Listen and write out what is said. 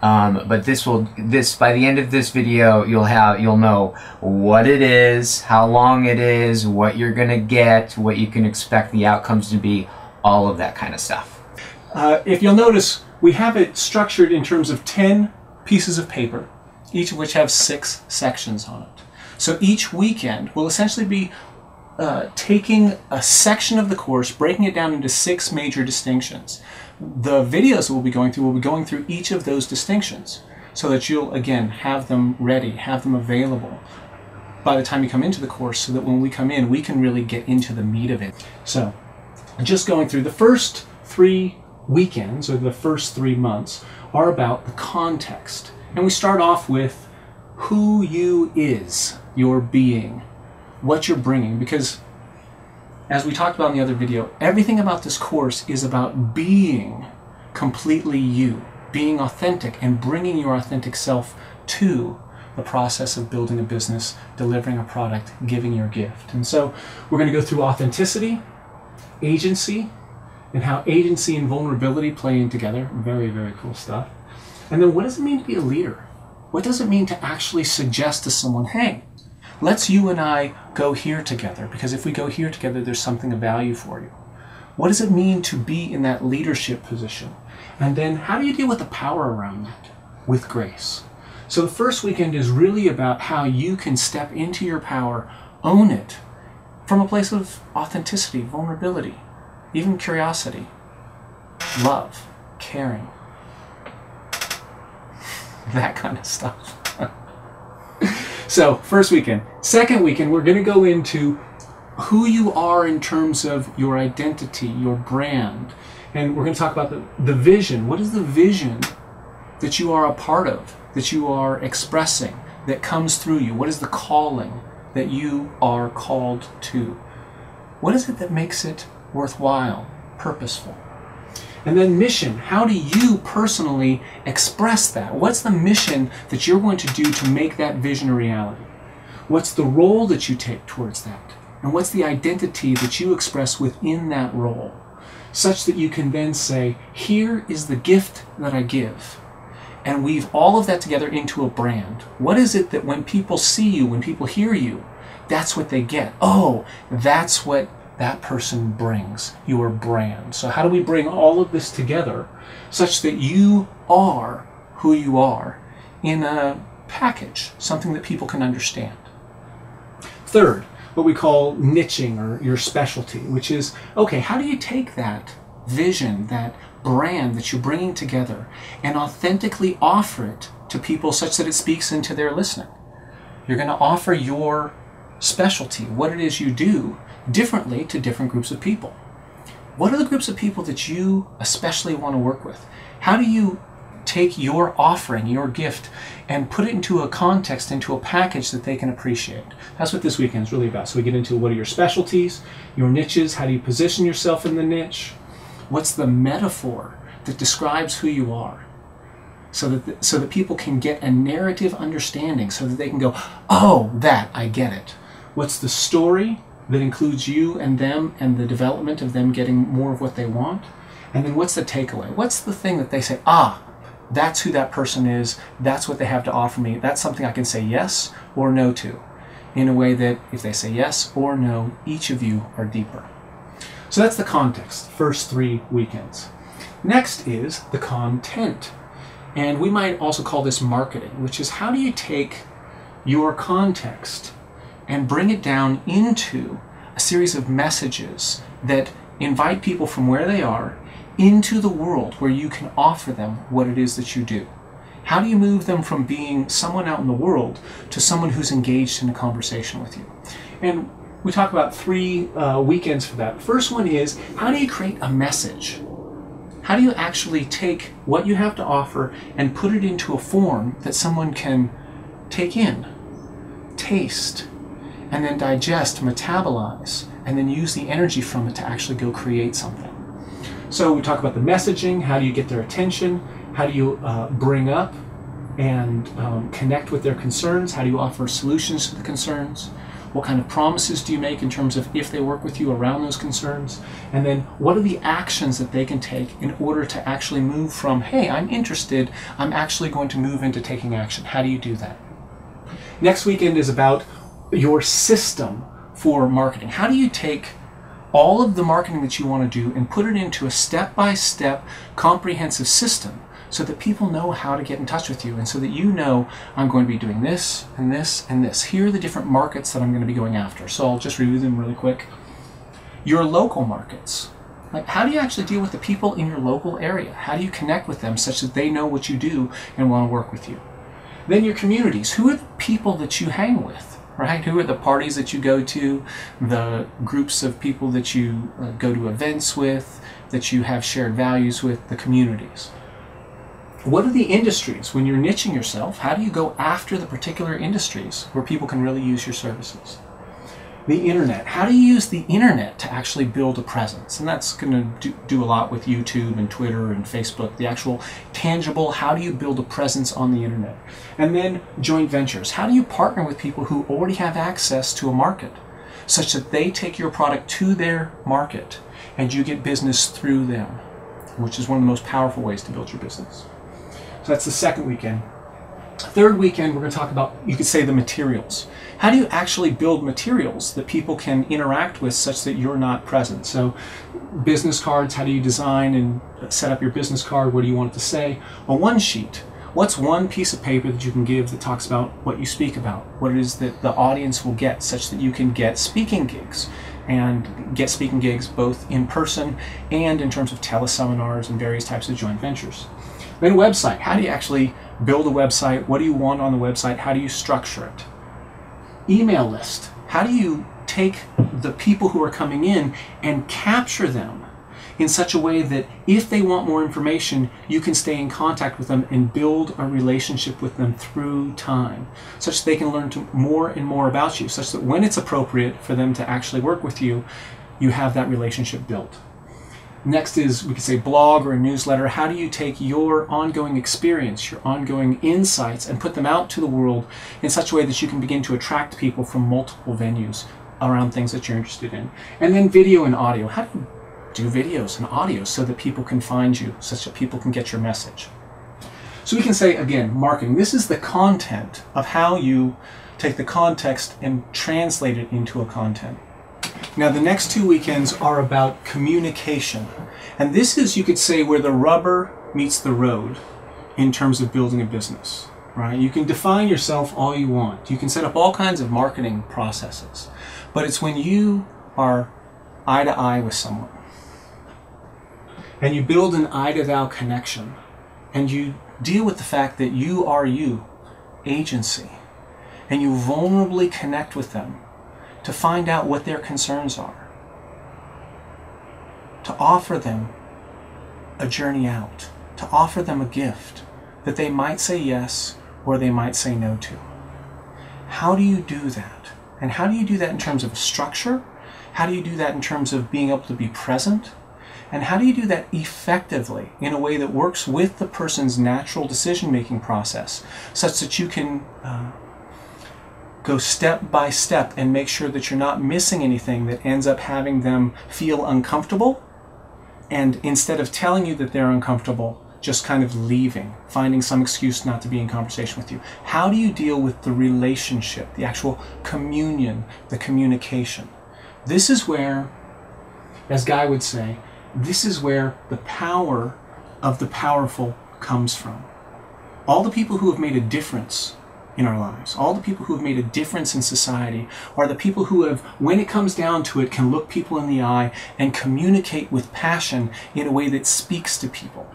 But this by the end of this video, you'll know what it is, how long it is, what you're gonna get, what you can expect the outcomes to be, all of that kind of stuff. If you'll notice, we have it structured in terms of 10 pieces of paper, each of which have 6 sections on it. So each weekend will essentially be taking a section of the course, breaking it down into 6 major distinctions. The videos we'll be going through each of those distinctions so that you'll, again, have them ready, have them available by the time you come into the course, so that when we come in, we can really get into the meat of it. So just going through the first 3 weekends, or the first 3 months, are about the context. And we start off with who you is, your being, what you're bringing, because as we talked about in the other video, everything about this course is about being completely you, being authentic and bringing your authentic self to the process of building a business, delivering a product, giving your gift. And so we're going to go through authenticity, agency, and how agency and vulnerability play in together. Very, very cool stuff. And then what does it mean to be a leader? What does it mean to actually suggest to someone, hey, let's you and I go here together, because if we go here together, there's something of value for you. What does it mean to be in that leadership position? And then how do you deal with the power around that with grace? So the first weekend is really about how you can step into your power, own it from a place of authenticity, vulnerability, even curiosity, love, caring, that kind of stuff. So, first weekend. Second weekend, we're going to go into who you are in terms of your identity, your brand. And we're going to talk about the vision. What is the vision that you are a part of, that you are expressing, that comes through you? What is the calling that you are called to? What is it that makes it worthwhile, purposeful? And then mission. How do you personally express that? What's the mission that you're going to do to make that vision a reality? What's the role that you take towards that? And what's the identity that you express within that role? Such that you can then say, here is the gift that I give. And weave all of that together into a brand. What is it that when people see you, when people hear you, that's what they get? Oh, that's what that person brings, your brand. So how do we bring all of this together such that you are who you are in a package, something that people can understand? Third, what we call niching, or your specialty, which is, okay, how do you take that vision, that brand that you're bringing together, and authentically offer it to people such that it speaks into their listening? You're going to offer your specialty, what it is you do, differently to different groups of people. What are the groups of people that you especially want to work with? How do you take your offering, your gift, and put it into a context, into a package that they can appreciate? That's what this weekend is really about. So we get into what are your specialties, your niches, how do you position yourself in the niche? What's the metaphor that describes who you are? So that people can get a narrative understanding, so that they can go, oh, that, I get it. What's the story that includes you and them and the development of them getting more of what they want? And then what's the takeaway? What's the thing that they say, ah, that's who that person is, that's what they have to offer me, that's something I can say yes or no to, in a way that if they say yes or no, each of you are deeper. So that's the context, first 3 weekends. Next is the content. And we might also call this marketing, which is how do you take your context and bring it down into a series of messages that invite people from where they are into the world where you can offer them what it is that you do. How do you move them from being someone out in the world to someone who's engaged in a conversation with you? And we talk about 3 weekends for that. First one is, how do you create a message? How do you actually take what you have to offer and put it into a form that someone can take in, taste, and then digest, metabolize, and then use the energy from it to actually go create something? So we talk about the messaging, how do you get their attention, how do you bring up and connect with their concerns, how do you offer solutions to the concerns? What kind of promises do you make in terms of if they work with you around those concerns? And then what are the actions that they can take in order to actually move from, hey, I'm interested, I'm actually going to move into taking action. How do you do that? Next weekend is about your system for marketing. How do you take all of the marketing that you want to do and put it into a step-by-step comprehensive system so that people know how to get in touch with you, and so that you know, I'm going to be doing this and this and this. Here are the different markets that I'm going to be going after. So I'll just review them really quick. Your local markets. Like, how do you actually deal with the people in your local area? How do you connect with them such that they know what you do and want to work with you? Then your communities. Who are the people that you hang with, right? Who are the parties that you go to, the groups of people that you go to events with, that you have shared values with, the communities? What are the industries? When you're niching yourself, how do you go after the particular industries where people can really use your services? The internet. How do you use the internet to actually build a presence? And that's going to do a lot with YouTube and Twitter and Facebook, the actual tangible, how do you build a presence on the internet? And then joint ventures. How do you partner with people who already have access to a market such that they take your product to their market and you get business through them, which is one of the most powerful ways to build your business. So that's the second weekend. Third weekend, we're going to talk about, you could say, the materials. How do you actually build materials that people can interact with such that you're not present? So business cards, how do you design and set up your business card? What do you want it to say? A one sheet. What's one piece of paper that you can give that talks about what you speak about? What it is that the audience will get such that you can get speaking gigs, and get speaking gigs both in person and in terms of teleseminars and various types of joint ventures. Then website. How do you actually build a website? What do you want on the website? How do you structure it? Email list. How do you take the people who are coming in and capture them in such a way that if they want more information, you can stay in contact with them and build a relationship with them through time, such that they can learn more and more about you, such that when it's appropriate for them to actually work with you, you have that relationship built. Next is, we could say, blog or a newsletter. How do you take your ongoing experience, your ongoing insights, and put them out to the world in such a way that you can begin to attract people from multiple venues around things that you're interested in? And then video and audio. How do you do videos and audio so that people can find you, such that people can get your message? So we can say, again, marketing. This is the content of how you take the context and translate it into a content. Now, the next 2 weekends are about communication. And this is, you could say, where the rubber meets the road in terms of building a business, right? You can define yourself all you want. You can set up all kinds of marketing processes. But it's when you are eye to eye with someone and you build an I to thou connection and you deal with the fact that you are you, agency, and you vulnerably connect with them to find out what their concerns are, to offer them a journey out, to offer them a gift that they might say yes or they might say no to. How do you do that? And how do you do that in terms of structure? How do you do that in terms of being able to be present? And how do you do that effectively in a way that works with the person's natural decision-making process, such that you can go step by step and make sure that you're not missing anything that ends up having them feel uncomfortable, and instead of telling you that they're uncomfortable, just kind of leaving, finding some excuse not to be in conversation with you. How do you deal with the relationship, the actual communion, the communication? This is where, as Guy would say, this is where the power of the powerful comes from. All the people who have made a difference in our lives, all the people who have made a difference in society, are the people who have, when it comes down to it, can look people in the eye and communicate with passion in a way that speaks to people.